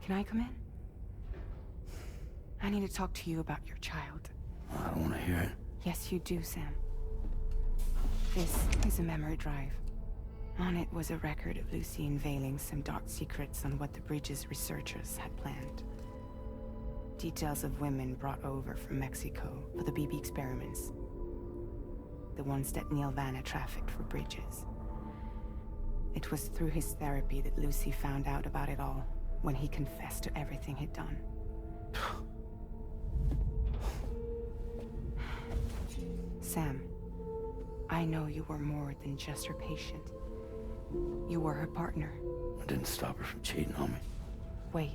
Can I come in? I need to talk to you about your child. I don't want to hear it. Yes, you do, Sam. This is a memory drive. On it was a record of Lucy unveiling some dark secrets on what the Bridges researchers had planned. Details of women brought over from Mexico for the BB experiments. The ones that Neil Vanna trafficked for Bridges. It was through his therapy that Lucy found out about it all, when he confessed to everything he'd done. Sam, I know you were more than just her patient. You were her partner. I didn't stop her from cheating on me. Wait.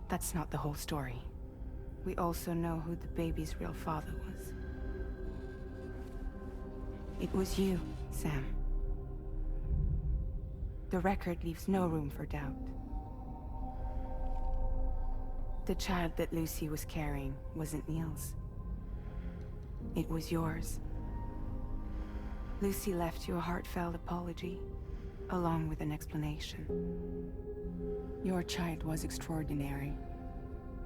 That's not the whole story. We also know who the baby's real father was. It was you, Sam. The record leaves no room for doubt. The child that Lucy was carrying wasn't Neil's. It was yours. Lucy left you a heartfelt apology, along with an explanation. Your child was extraordinary.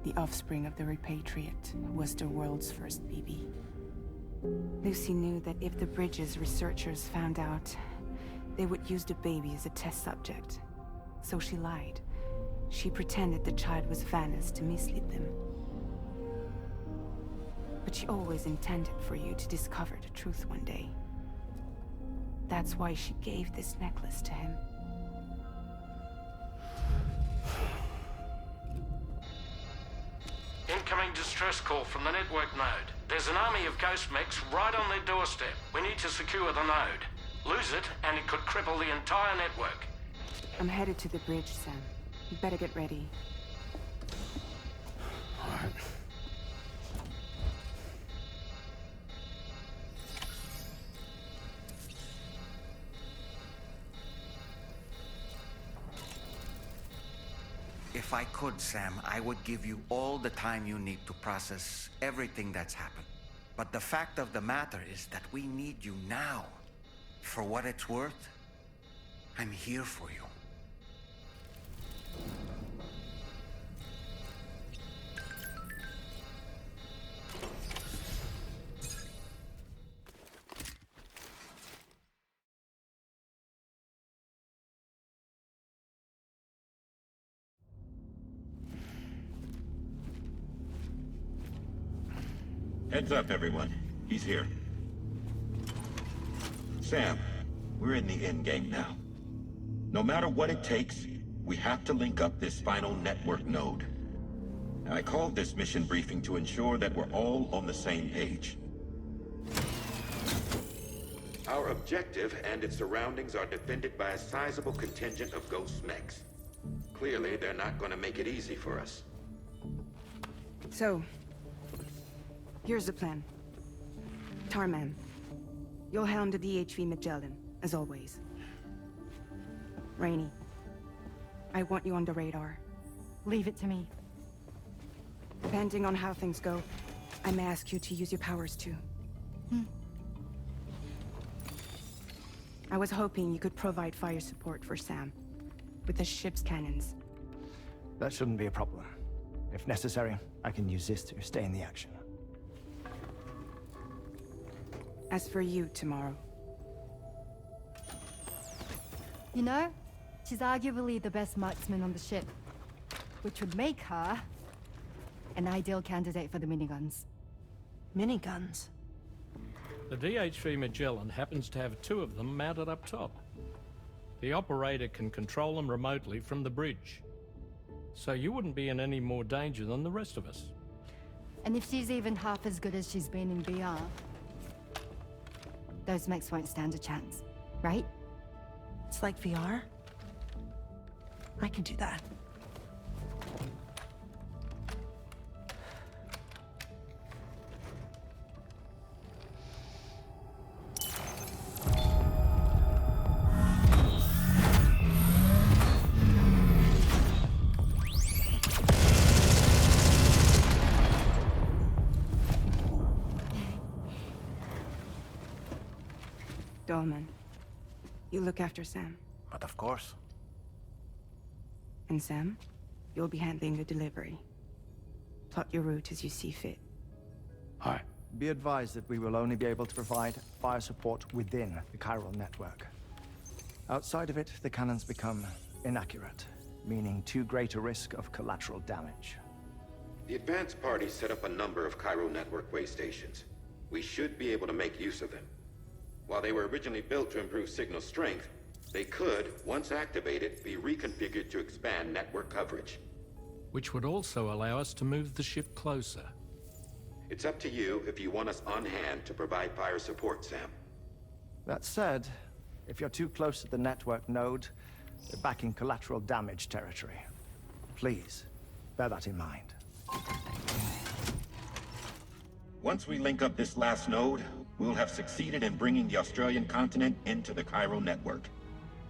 The offspring of the repatriate was the world's first BB. Lucy knew that if the Bridges researchers found out, they would use the baby as a test subject. So she lied. She pretended the child was Vanna's to mislead them. But she always intended for you to discover the truth one day. That's why she gave this necklace to him. Incoming distress call from the network node. There's an army of ghost mechs right on their doorstep. We need to secure the node. Lose it, and it could cripple the entire network. I'm headed to the bridge, Sam. You better get ready. All right. If I could, Sam, I would give you all the time you need to process everything that's happened. But the fact of the matter is that we need you now. For what it's worth, I'm here for you. Heads up, everyone. He's here. Sam, we're in the endgame now. No matter what it takes, we have to link up this final network node. I called this mission briefing to ensure that we're all on the same page. Our objective and its surroundings are defended by a sizable contingent of ghost mechs. Clearly, they're not going to make it easy for us. So, here's the plan. Tarman, you'll helm the DHV Magellan, as always. Rainey, I want you on the radar. Leave it to me. Depending on how things go, I may ask you to use your powers too. I was hoping you could provide fire support for Sam, with the ship's cannons. That shouldn't be a problem. If necessary, I can use this to stay in the action. As for you, tomorrow. You know, she's arguably the best marksman on the ship, which would make her an ideal candidate for the miniguns. Miniguns? The DHV Magellan happens to have 2 of them mounted up top. The operator can control them remotely from the bridge. So you wouldn't be in any more danger than the rest of us. And if she's even half as good as she's been in VR, those mechs won't stand a chance, right? It's like VR? I can do that. Dolman, You look after Sam. But of course. And Sam, you'll be handling the delivery. Plot your route as you see fit. All right. Be advised that we will only be able to provide fire support within the chiral network. Outside of it, the cannons become inaccurate, meaning too great a risk of collateral damage. The advanced party set up a number of Cairo network way stations. We should be able to make use of them. While they were originally built to improve signal strength, they could, once activated, be reconfigured to expand network coverage. Which would also allow us to move the ship closer. It's up to you if you want us on hand to provide fire support, Sam. That said, if you're too close to the network node, you're back in collateral damage territory. Please, bear that in mind. Once we link up this last node, we'll have succeeded in bringing the Australian continent into the Cairo network.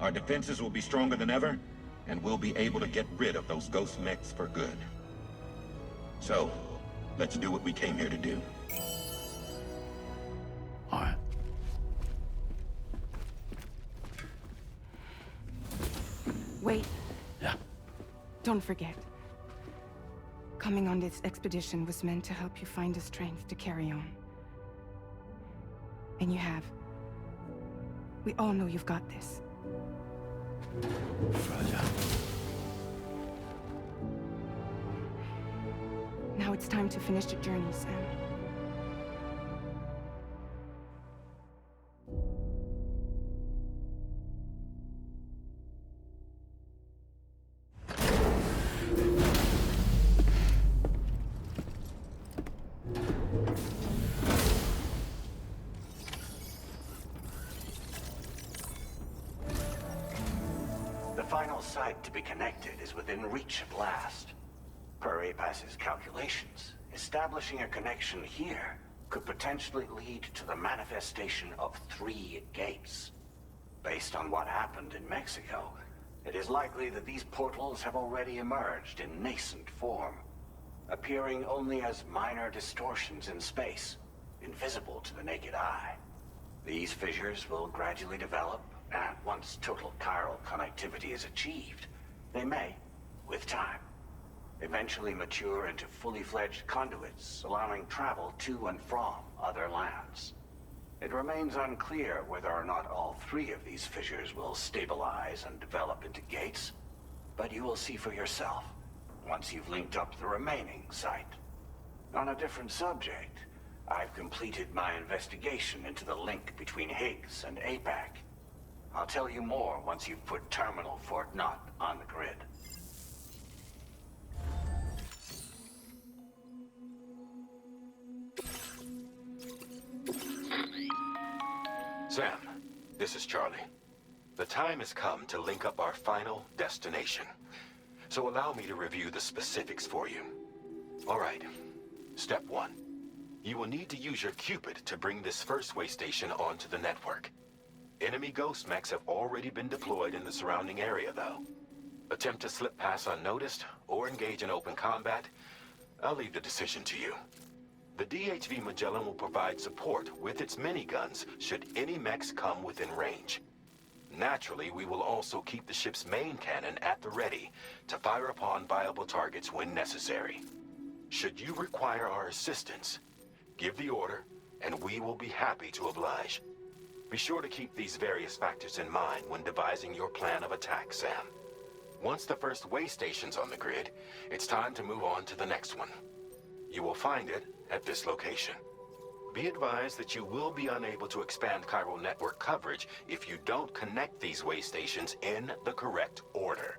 Our defenses will be stronger than ever, and we'll be able to get rid of those ghost mechs for good. So, let's do what we came here to do. All right. Wait, Yeah. don't forget. Coming on this expedition was meant to help you find the strength to carry on. And you have. We all know you've got this. Fragile. Now it's time to finish the journey, Sam. The final site to be connected is within reach at last. Per APAS's calculations, establishing a connection here could potentially lead to the manifestation of 3 gates. Based on what happened in Mexico, it is likely that these portals have already emerged in nascent form, appearing only as minor distortions in space, invisible to the naked eye. These fissures will gradually develop, and once total chiral connectivity is achieved, they may, with time, eventually mature into fully fledged conduits, allowing travel to and from other lands. It remains unclear whether or not all 3 of these fissures will stabilize and develop into gates, but you will see for yourself once you've linked up the remaining site. On a different subject, I've completed my investigation into the link between Higgs and APAC. I'll tell you more once you've put Terminal Fort Knott on the grid. Sam, this is Charlie. The time has come to link up our final destination. So allow me to review the specifics for you. All right. Step 1. You will need to use your Cupid to bring this first way station onto the network. Enemy ghost mechs have already been deployed in the surrounding area, though. Attempt to slip past unnoticed or engage in open combat, I'll leave the decision to you. The DHV Magellan will provide support with its miniguns should any mechs come within range. Naturally, we will also keep the ship's main cannon at the ready to fire upon viable targets when necessary. Should you require our assistance, give the order, and we will be happy to oblige. Be sure to keep these various factors in mind when devising your plan of attack, Sam. Once the first way station's on the grid, it's time to move on to the next one. You will find it at this location. Be advised that you will be unable to expand chiral network coverage if you don't connect these way stations in the correct order.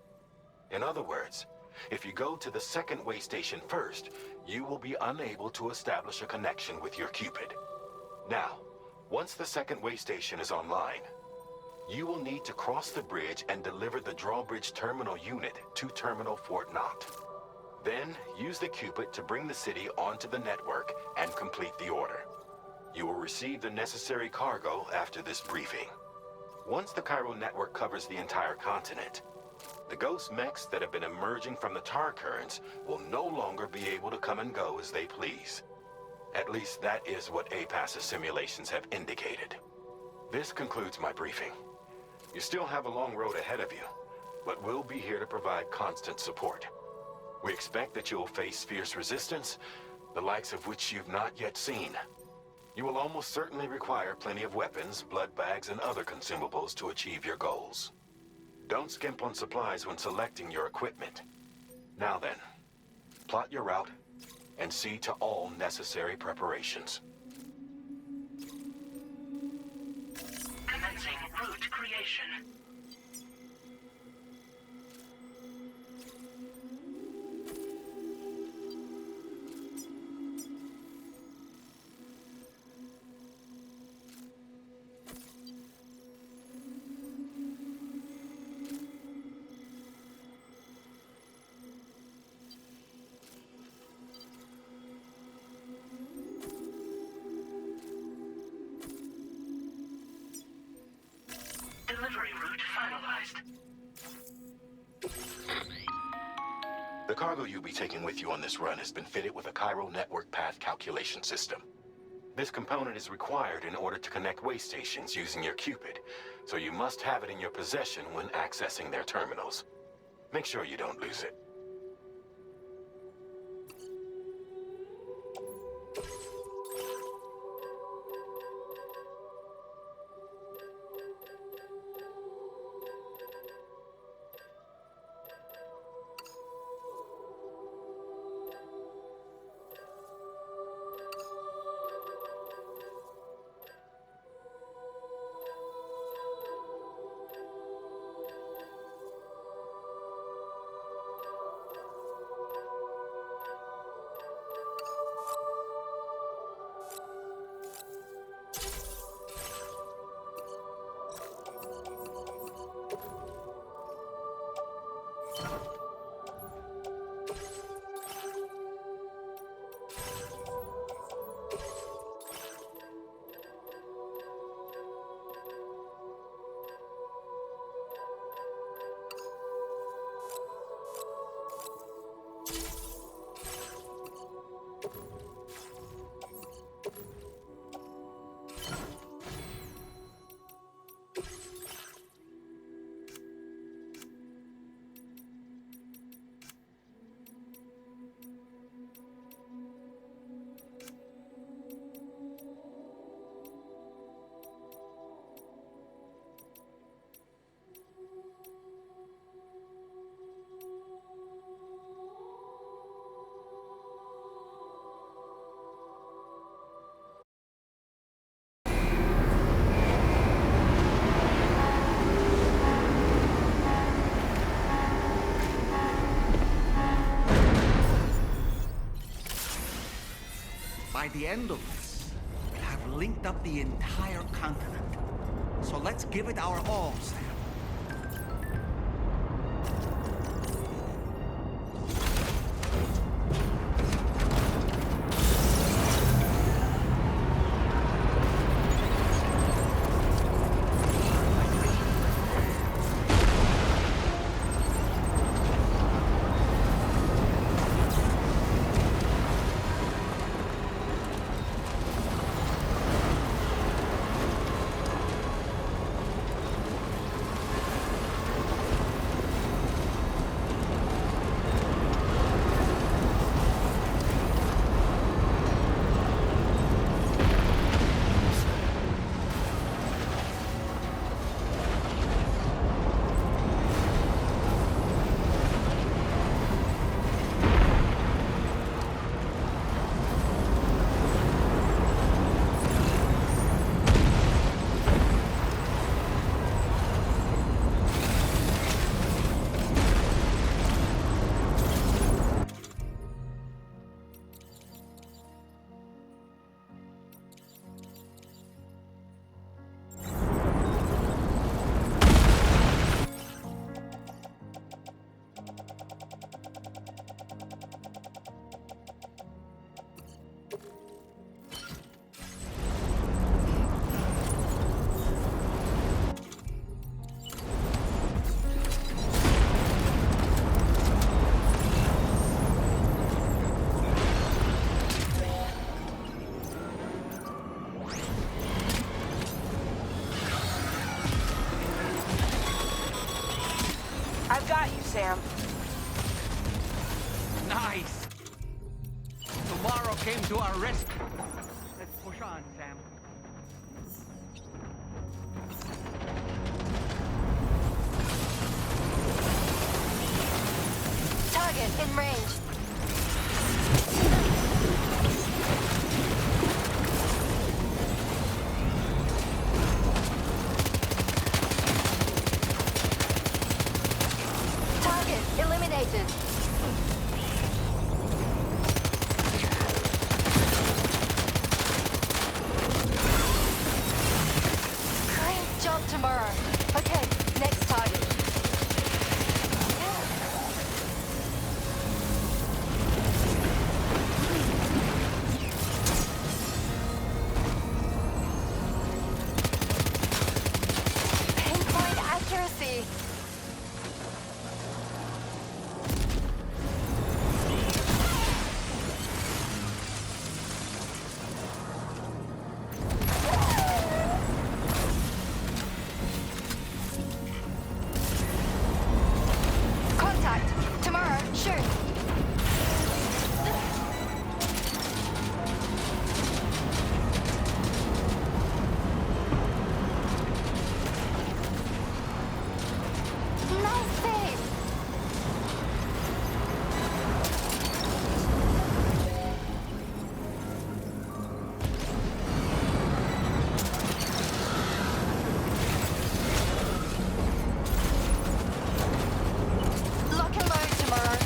In other words, if you go to the second way station first, you will be unable to establish a connection with your Cupid. Now, once the second way station is online, you will need to cross the bridge and deliver the drawbridge terminal unit to Terminal Fort Knott. Then, use the Cupid to bring the city onto the network and complete the order. You will receive the necessary cargo after this briefing. Once the chiral network covers the entire continent, the ghost mechs that have been emerging from the tar currents will no longer be able to come and go as they please. At least that is what APAS's simulations have indicated. This concludes my briefing. You still have a long road ahead of you, but we'll be here to provide constant support. We expect that you'll face fierce resistance, the likes of which you've not yet seen. You will almost certainly require plenty of weapons, blood bags, and other consumables to achieve your goals. Don't skimp on supplies when selecting your equipment. Now then, plot your route and see to all necessary preparations. Commencing route creation. Delivery route finalized. The cargo you'll be taking with you on this run has been fitted with a chiral network path calculation system. This component is required in order to connect way stations using your Cupid, so you must have it in your possession when accessing their terminals. Make sure you don't lose it. By the end of this, we'll have linked up the entire continent. So let's give it our all, Sam. came to our rescue. Let's push on, Sam. Target in range. Target eliminated. Great job tomorrow. Okay, next target. Pinpoint accuracy. Contact. Tomorrow, shoot. Nice save. Lock and load tomorrow.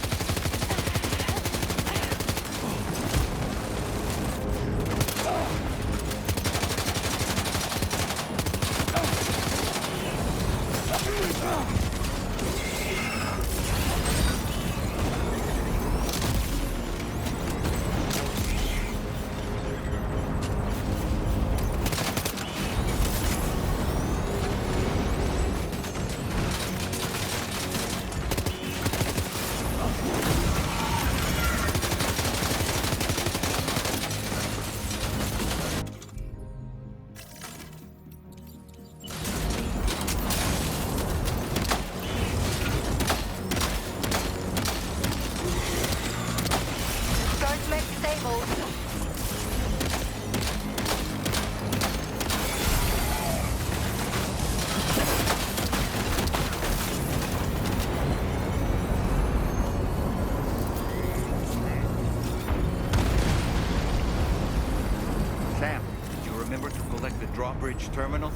Guards mech disabled. Sam, did you remember to collect the drawbridge terminal?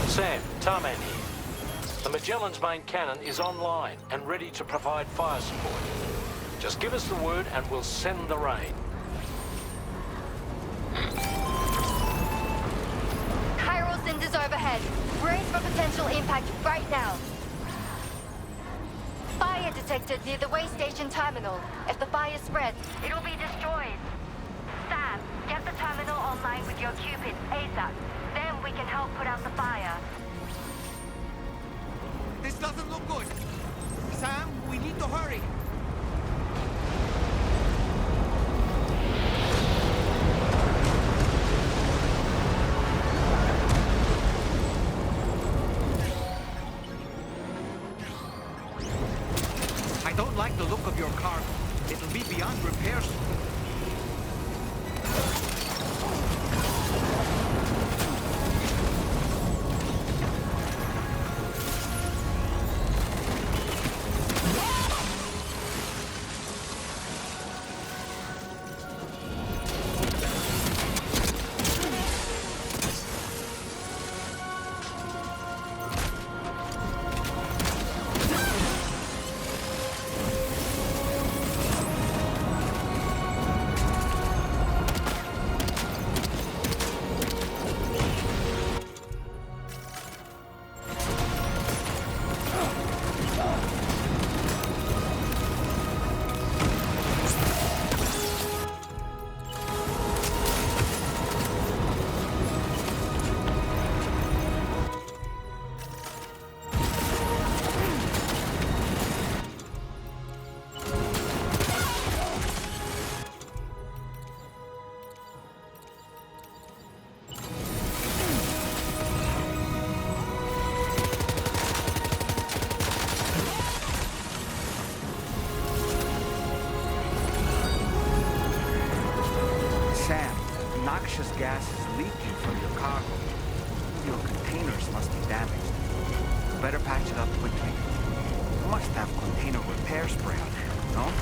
Sam, Tarman here. The Magellan's main cannon is online and ready to provide fire support. Just give us the word and we'll send the rain. Chiral cinders overhead. Brace for potential impact right now. Fire detected near the way station terminal. If the fire spreads, it'll be destroyed. Sam, get the terminal online ASAP. Then we can help put out the fire. This doesn't look good. Sam, we need to hurry. I don't like the look of your cargo. It'll be beyond repair soon. Noxious gas is leaking from your cargo. Your containers must be damaged. You better patch it up quickly. You must have container repair spray on hand, no?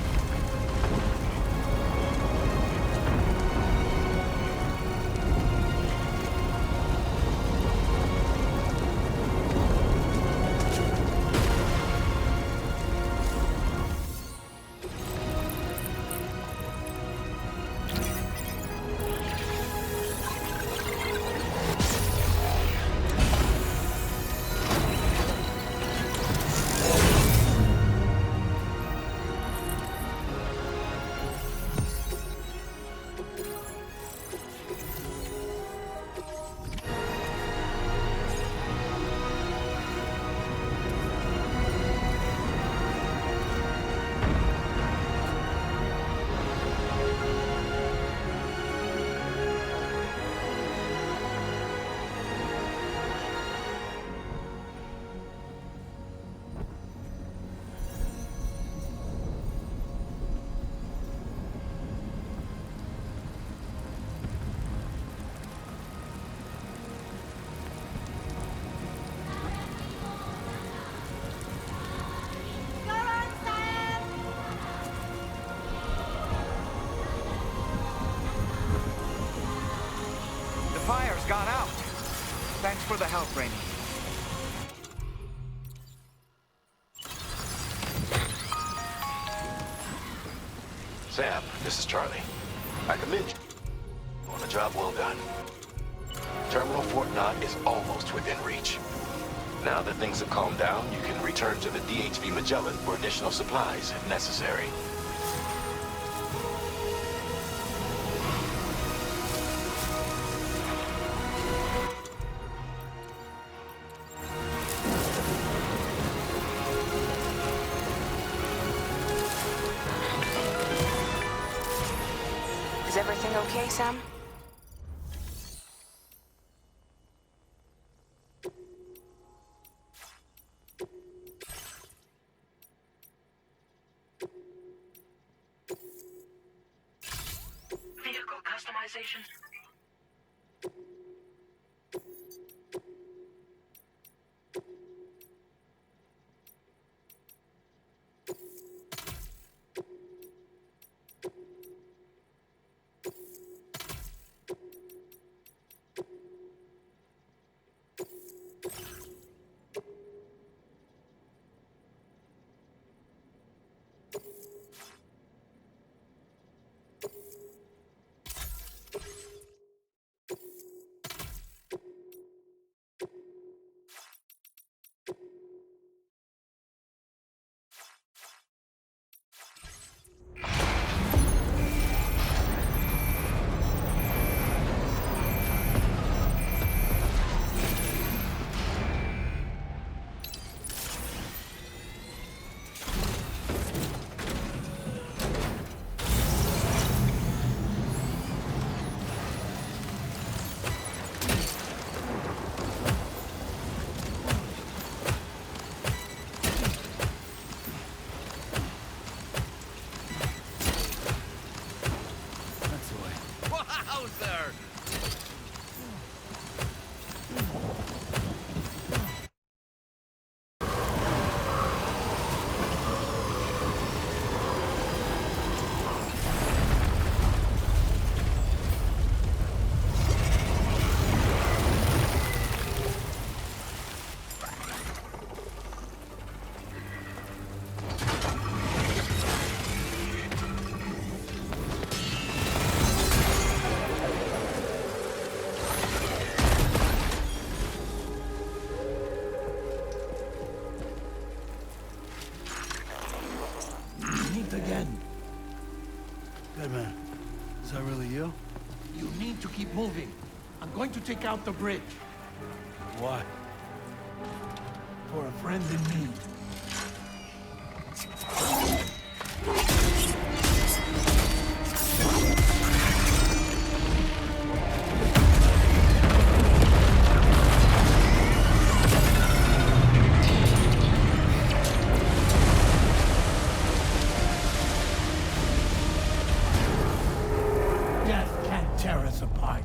Fire's got out. Thanks for the help, Rainey. Sam, this is Charlie. I commend you on a job well done. Terminal Fort Knott is almost within reach. Now that things have calmed down, you can return to the DHV Magellan for additional supplies if necessary. Is everything okay, Sam? Vehicle customization. Wowzer! Again. Hey man, is that really you? You need to keep moving. I'm going to take out the bridge. Why? For a friend in need. Tear us apart.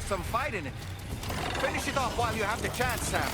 Some fight in it. Finish it off while you have the chance, Sam.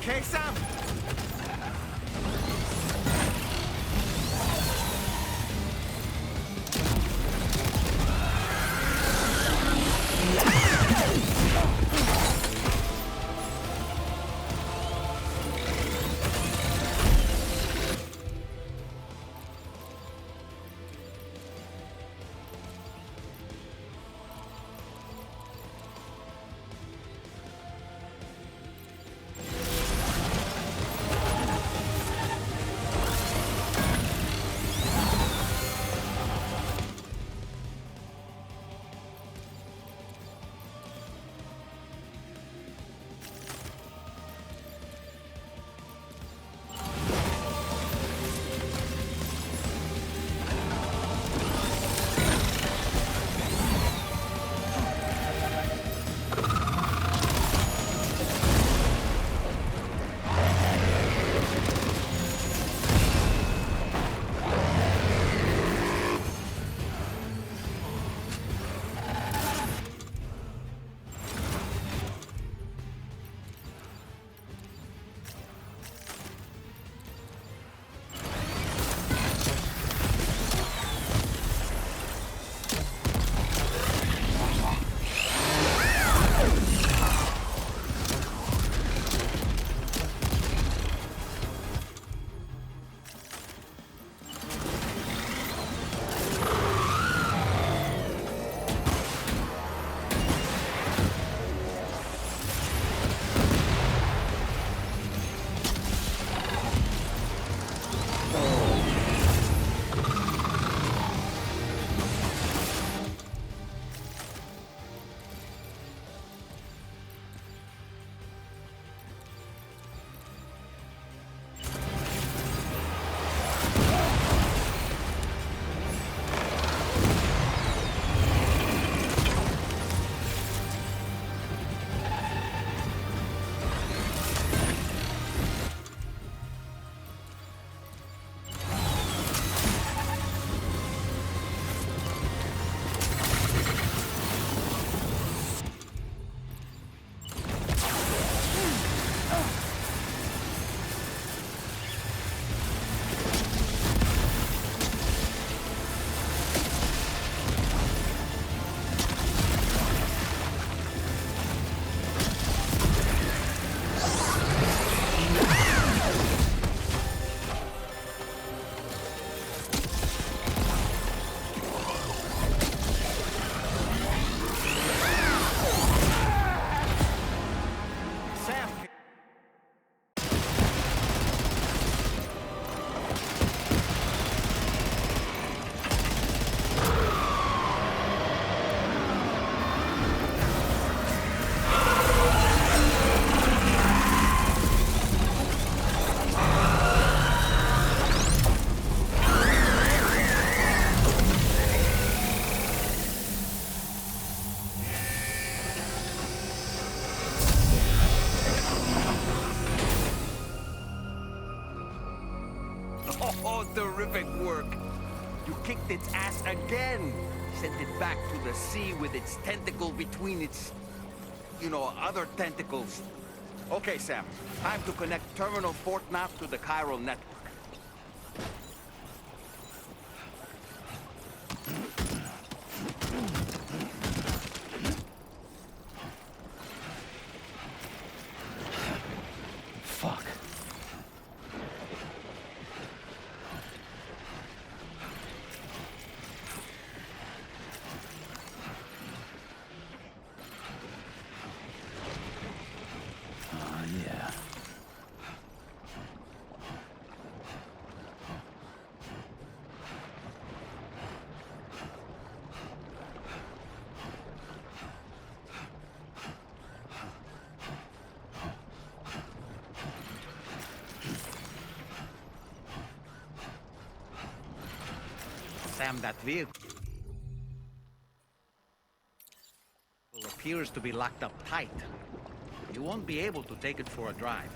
okay, Sam? Oh, terrific work. You kicked its ass again. Sent it back to the sea with its tentacle between its, other tentacles. Okay, Sam. Time to connect Terminal Fort Nav to the chiral network. Fuck. Yeah. Sam, that vehicle appears to be locked up tight. You won't be able to take it for a drive.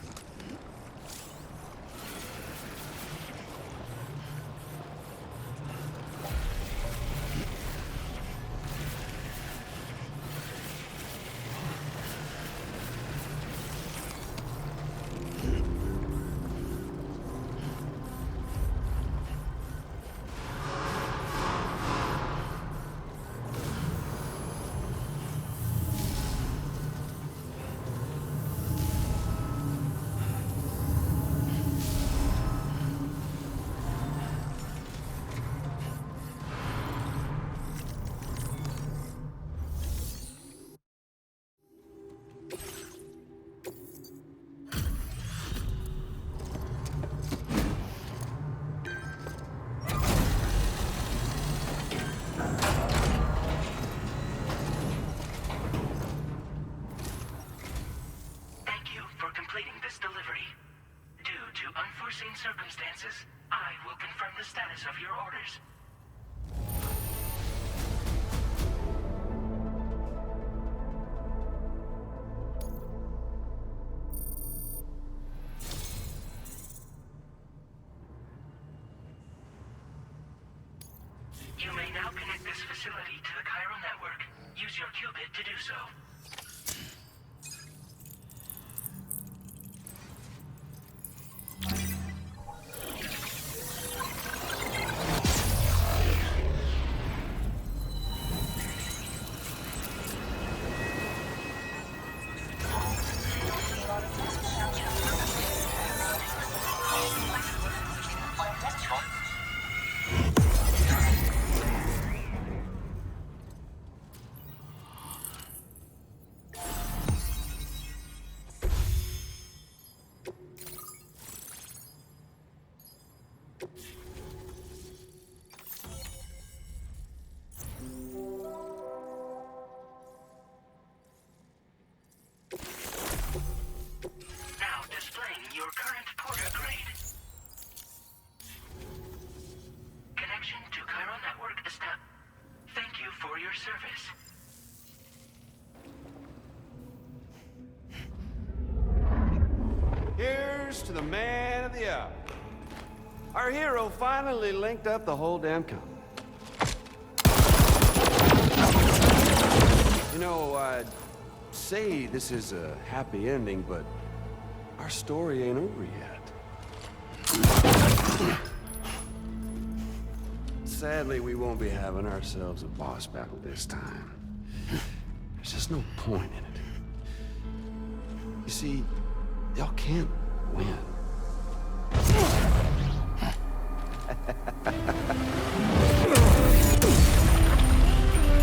unforeseen circumstances, I will confirm the status of your orders. You may now connect this facility to the chiral network. Use your qubit to do so. Now displaying your current porter grade. Connection to chiral network established. Thank you for your service. Here's to the man of the hour. Our hero finally linked up the whole damn company. You know, I'd say this is a happy ending, but our story ain't over yet. Sadly, we won't be having ourselves a boss battle this time. There's just no point in it. You see, y'all can't win.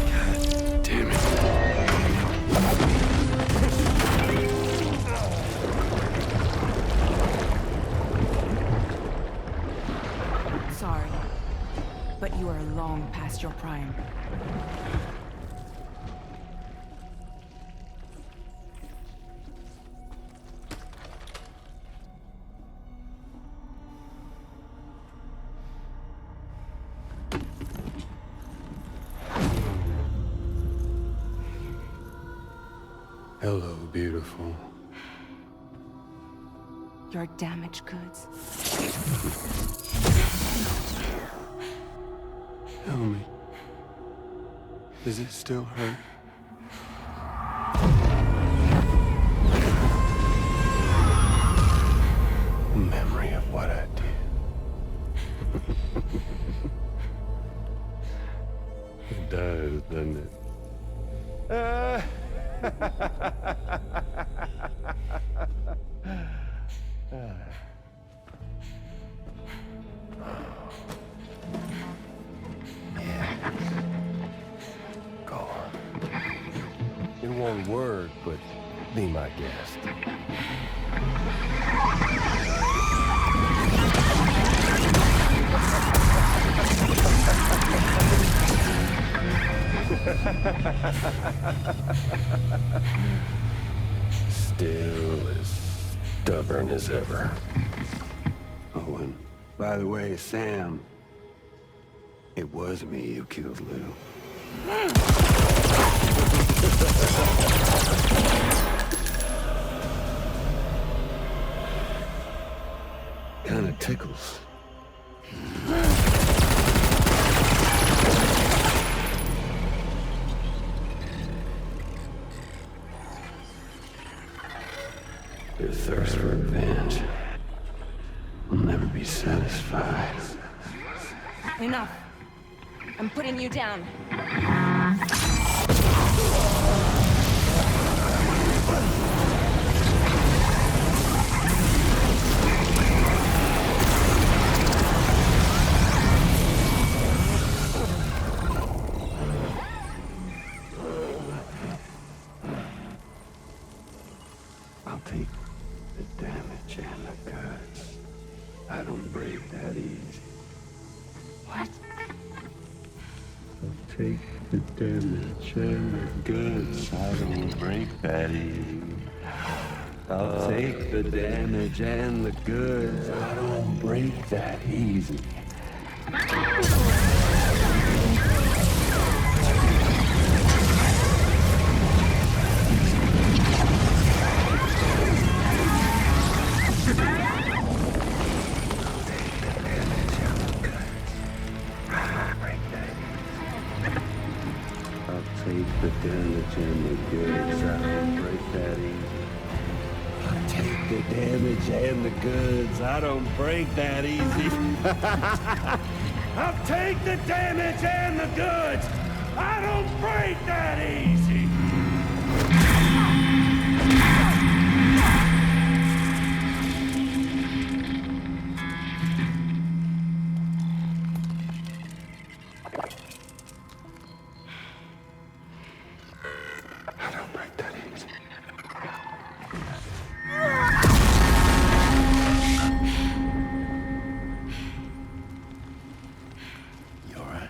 God damn it. Sorry, but you are long past your prime. Hello, beautiful. Your damaged goods. Tell me, does it still hurt? A memory of what I did. It does, doesn't it? Go on. In one word, but be my guest. Still as stubborn as ever. Oh, and by the way, Sam, it was me who killed Lou. Kinda tickles. Your thirst for revenge will never be satisfied. Enough. I'm putting you down. I'll take the damage and the goods. I don't break that easy. What? I'll take the damage and the goods. I don't break that easy. I'll take the damage and the goods. I don't break that easy. Take the damage and the goods. I don't break that easy. I'll take the damage and the goods. I don't break that easy. I'll take the damage and the goods! I don't break that easy! I don't break that easy. You all right?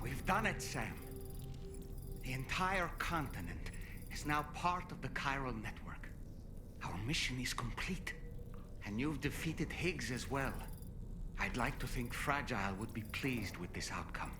We've done it, Sam. The entire continent is now part of the chiral network. Our mission is complete. And you've defeated Higgs as well. I'd like to think Fragile would be pleased with this outcome.